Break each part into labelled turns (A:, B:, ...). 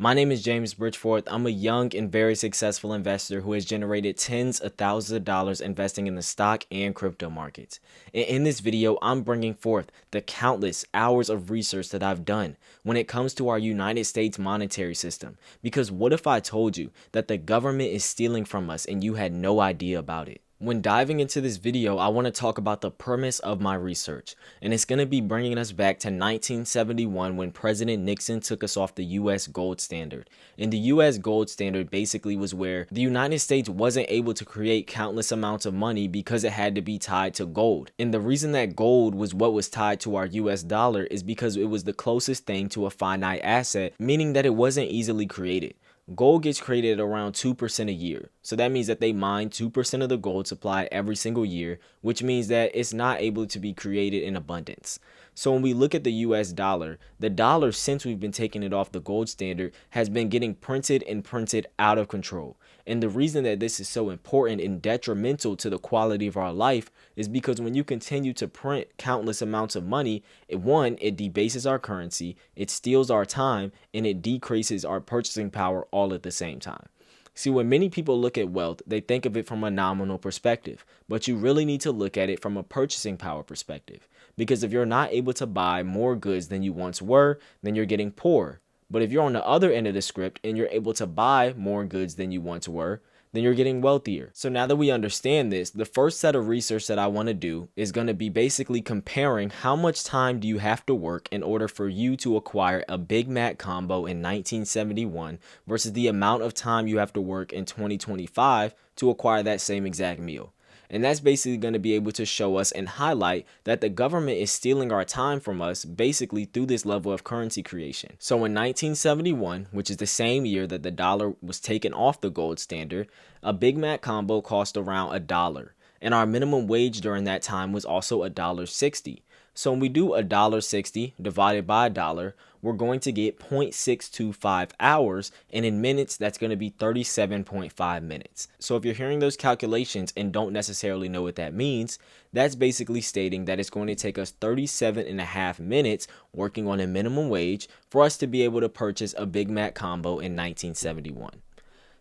A: My name is James Bridgeforth. I'm a young and very successful investor who has generated tens of thousands of dollars investing in the stock and crypto markets. And in this video, I'm bringing forth the countless hours of research that I've done when it comes to our United States monetary system. Because what if I told you that the government is stealing from us and you had no idea about it? When diving into this video, I want to talk about the premise of my research, and it's going to be bringing us back to 1971 when President Nixon took us off the US gold standard. And the US gold standard basically was where the United States wasn't able to create countless amounts of money because it had to be tied to gold. And the reason that gold was what was tied to our US dollar is because it was the closest thing to a finite asset, meaning that it wasn't easily created. Gold gets created at around 2% a year. So that means that they mine 2% of the gold supply every single year, which means that it's not able to be created in abundance. So when we look at the US dollar, the dollar, since we've been taking it off the gold standard, has been getting printed and printed out of control. And the reason that this is so important and detrimental to the quality of our life is because when you continue to print countless amounts of money, it debases our currency, it steals our time, and it decreases our purchasing power all at the same time. See, when many people look at wealth, they think of it from a nominal perspective, but you really need to look at it from a purchasing power perspective. Because if you're not able to buy more goods than you once were, then you're getting poor. But if you're on the other end of the script and you're able to buy more goods than you once were, then you're getting wealthier. So now that we understand this, the first set of research that I want to do is going to be basically comparing how much time do you have to work in order for you to acquire a Big Mac combo in 1971 versus the amount of time you have to work in 2025 to acquire that same exact meal. And that's basically going to be able to show us and highlight that the government is stealing our time from us basically through this level of currency creation. So in 1971, which is the same year that the dollar was taken off the gold standard, a Big Mac combo cost around $1. And our minimum wage during that time was also $1.60. So when we do $1.60 divided by $1, we're going to get 0.625 hours, and in minutes, that's going to be 37.5 minutes. So if you're hearing those calculations and don't necessarily know what that means, that's basically stating that it's going to take us 37.5 minutes working on a minimum wage for us to be able to purchase a Big Mac combo in 1971.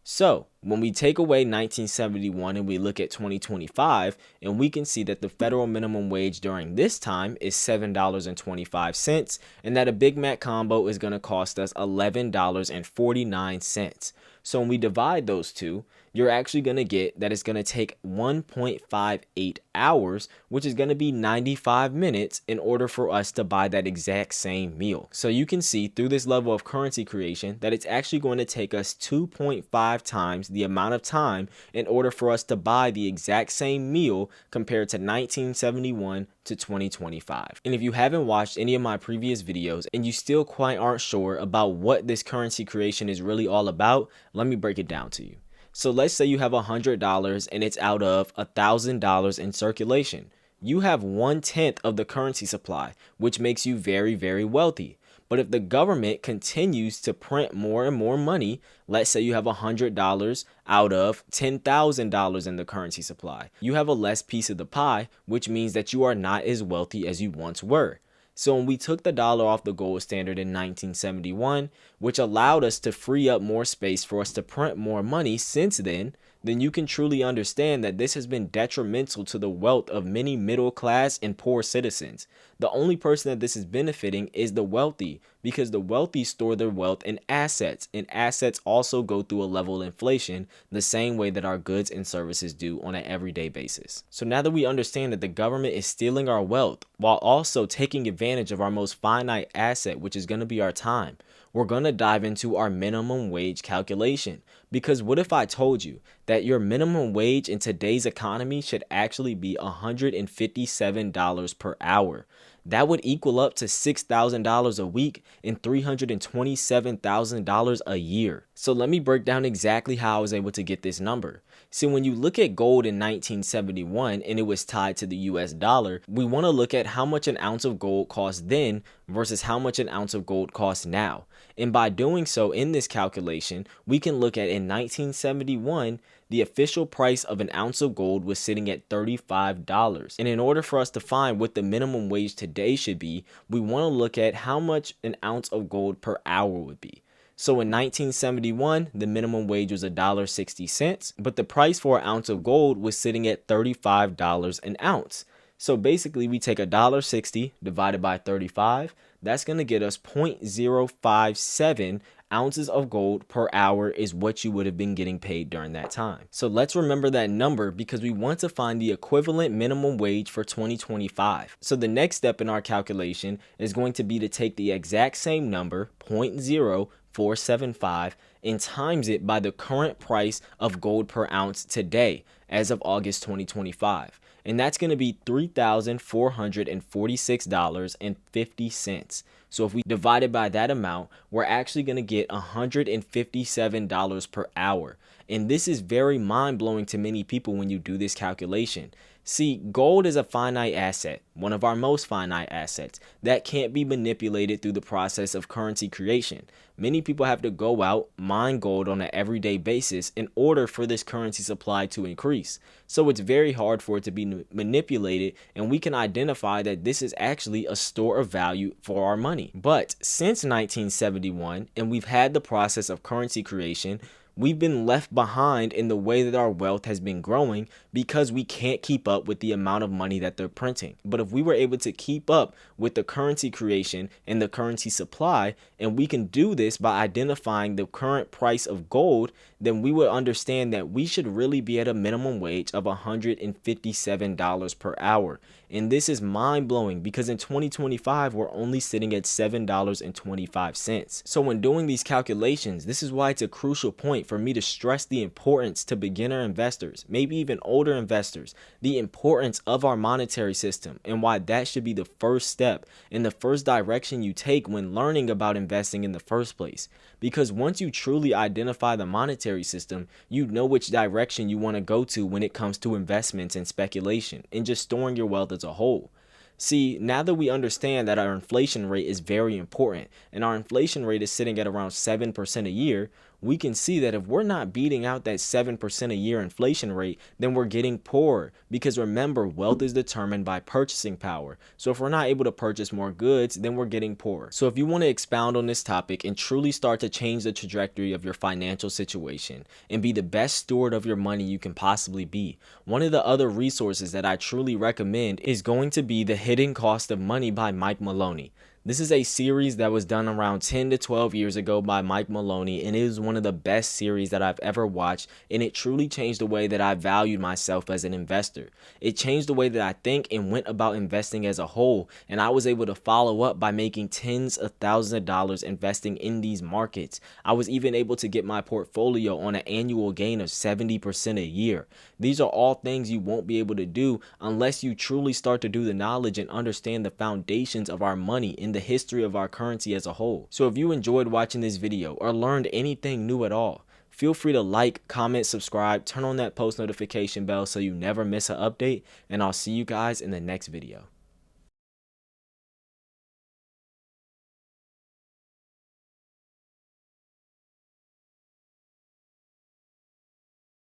A: So when we take away 1971 and we look at 2025, and we can see that the federal minimum wage during this time is $7.25, and that a Big Mac combo is going to cost us $11.49. So when we divide those two, you're actually going to get that it's going to take 1.58 hours, which is going to be 95 minutes in order for us to buy that exact same meal. So you can see through this level of currency creation that it's actually going to take us 2.5 times the amount of time in order for us to buy the exact same meal compared to 1971 to 2025. And if you haven't watched any of my previous videos and you still quite aren't sure about what this currency creation is really all about, let me break it down to you. So let's say you have $100 and it's out of $1,000 in circulation. You have 1/10 of the currency supply, which makes you very, very wealthy. But if the government continues to print more and more money, let's say you have $100 out of $10,000 in the currency supply, you have a less piece of the pie, which means that you are not as wealthy as you once were. So when we took the dollar off the gold standard in 1971, which allowed us to free up more space for us to print more money since then you can truly understand that this has been detrimental to the wealth of many middle class and poor citizens. The only person that this is benefiting is the wealthy, because the wealthy store their wealth in assets, and assets also go through a level of inflation the same way that our goods and services do on an everyday basis. So now that we understand that the government is stealing our wealth while also taking advantage of our most finite asset, which is going to be our time, we're going to dive into our minimum wage calculation. Because what if I told you that your minimum wage in today's economy should actually be $157 per hour? That would equal up to $6,000 a week and $327,000 a year. So let me break down exactly how I was able to get this number. See, when you look at gold in 1971 and it was tied to the US dollar, we want to look at how much an ounce of gold cost then versus how much an ounce of gold costs now. And by doing so in this calculation, we can look at in 1971, the official price of an ounce of gold was sitting at $35. And in order for us to find what the minimum wage today should be, we want to look at how much an ounce of gold per hour would be. So in 1971, the minimum wage was $1.60, but the price for an ounce of gold was sitting at $35 an ounce. So basically, we take $1.60 divided by 35. That's going to get us 0.057 ounces of gold per hour is what you would have been getting paid during that time. So let's remember that number because we want to find the equivalent minimum wage for 2025. So the next step in our calculation is going to be to take the exact same number, 0.0475, and times it by the current price of gold per ounce today as of August 2025. And that's going to be $3,446.50. So if we divide it by that amount, we're actually going to get $157 per hour. And this is very mind-blowing to many people when you do this calculation. See, gold is a finite asset, one of our most finite assets, that can't be manipulated through the process of currency creation. Many people have to go out, mine gold on an everyday basis in order for this currency supply to increase. So it's very hard for it to be manipulated, and we can identify that this is actually a store of value for our money. But since 1971, and we've had the process of currency creation, we've been left behind in the way that our wealth has been growing because we can't keep up with the amount of money that they're printing. But if we were able to keep up with the currency creation and the currency supply, and we can do this by identifying the current price of gold, then we would understand that we should really be at a minimum wage of $157 per hour. And this is mind-blowing because in 2025, we're only sitting at $7.25. So when doing these calculations, this is why it's a crucial point for me to stress the importance to beginner investors, maybe even older investors, the importance of our monetary system and why that should be the first step and the first direction you take when learning about investing in the first place. Because once you truly identify the monetary system, you know which direction you want to go to when it comes to investments and speculation and just storing your wealth as a whole. See, now that we understand that our inflation rate is very important and our inflation rate is sitting at around 7% a year, we can see that if we're not beating out that 7% a year inflation rate, then we're getting poorer. Because remember, wealth is determined by purchasing power. So if we're not able to purchase more goods, then we're getting poorer. So if you want to expound on this topic and truly start to change the trajectory of your financial situation and be the best steward of your money you can possibly be, one of the other resources that I truly recommend is going to be The Hidden Cost of Money by Mike Maloney. This is a series that was done around 10 to 12 years ago by Mike Maloney, and it is one of the best series that I've ever watched, and it truly changed the way that I valued myself as an investor. It changed the way that I think and went about investing as a whole, and I was able to follow up by making tens of thousands of dollars investing in these markets. I was even able to get my portfolio on an annual gain of 70% a year. These are all things you won't be able to do unless you truly start to do the knowledge and understand the foundations of our money in the history of our currency as a whole. So if you enjoyed watching this video or learned anything new at all, feel free to like, comment, subscribe, turn on that post notification bell so you never miss an update, and I'll see you guys in the next video.